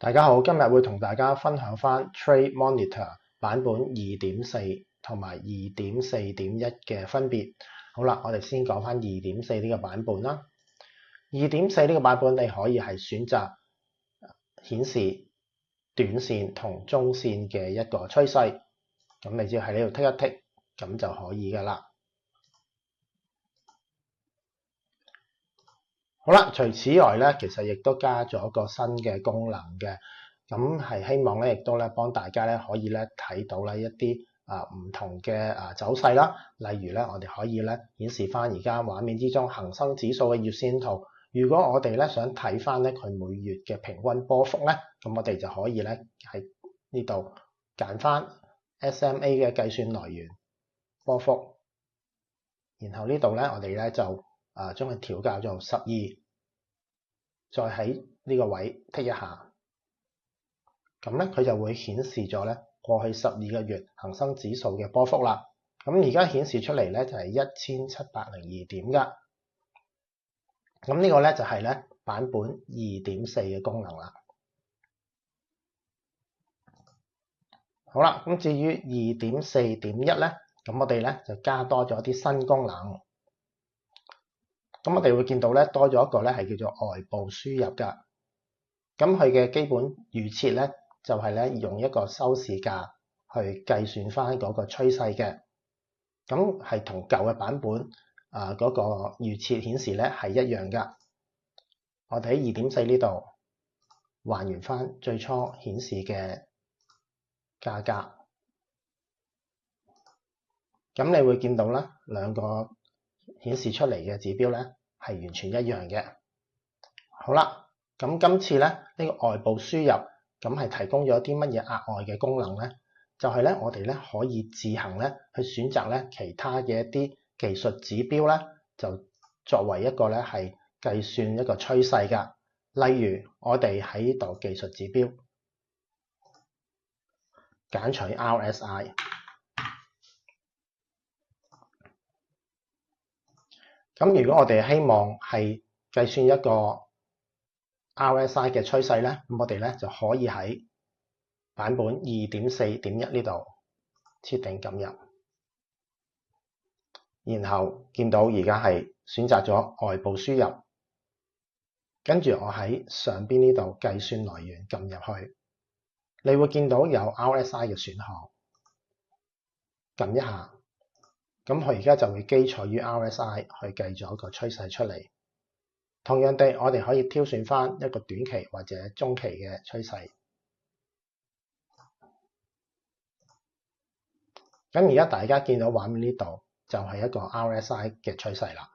大家好，今日會同大家分享翻 Trade Monitor 版本2.4同埋2.4.1嘅分別。好啦，我哋先講翻2.4呢個版本啦。2.4呢個版本你可以係選擇顯示短線同中線嘅一個趨勢，咁你只要喺呢度剔一剔，咁就可以噶啦。好啦，除此以外咧，其實亦都加咗個新嘅功能嘅，咁係希望咧，亦都咧幫大家咧可以咧睇到咧一啲唔同嘅走勢啦。例如咧，我哋可以咧顯示翻而家畫面之中恒生指數嘅月線圖。如果我哋咧想睇翻咧佢每月嘅平均波幅咧，咁我哋就可以咧喺呢度揀翻 SMA 嘅計算來源波幅，然後呢度咧我哋咧就將佢調校做12，再喺呢個位剔一下，咁咧佢就會顯示咗咧過去12個月恒生指數嘅波幅啦。咁而家顯示出嚟咧就係1702點㗎。咁呢個咧就係咧版本2.4嘅功能啦。好啦，咁至於2.4.1咧，咁我哋咧就加多咗啲新功能。咁我哋會見到咧多咗一個咧係叫做外部輸入㗎。咁佢嘅基本預設咧就係咧用一個收市價去計算翻嗰個趨勢嘅。咁係同舊嘅版本嗰個預設顯示咧係一樣㗎。我哋喺2.4呢度還原翻最初顯示嘅價格。咁你會見到咧兩個顯示出嚟嘅指標咧係完全一樣嘅。好啦，咁今次咧呢個外部輸入咁係提供咗啲乜嘢額外嘅功能咧？就係咧我哋咧可以自行咧去選擇咧其他嘅一啲技術指標咧，就作為一個咧係計算一個趨勢㗎。例如我哋喺呢度技術指標揀取 RSI。咁如果我哋希望係計算一個 RSI 嘅趨勢咧，咁我哋咧就可以喺版本2.4.1呢度設定撳入，然後見到而家係選擇咗外部輸入，跟住我喺上邊呢度計算來源撳入去，你會見到有 RSI 嘅選項，撳一下。咁佢而家就會基礎於 RSI 去計咗個趨勢出嚟。同樣地，我哋可以挑選翻一個短期或者中期嘅趨勢。咁而家大家見到畫面呢度就係一個 RSI 嘅趨勢啦。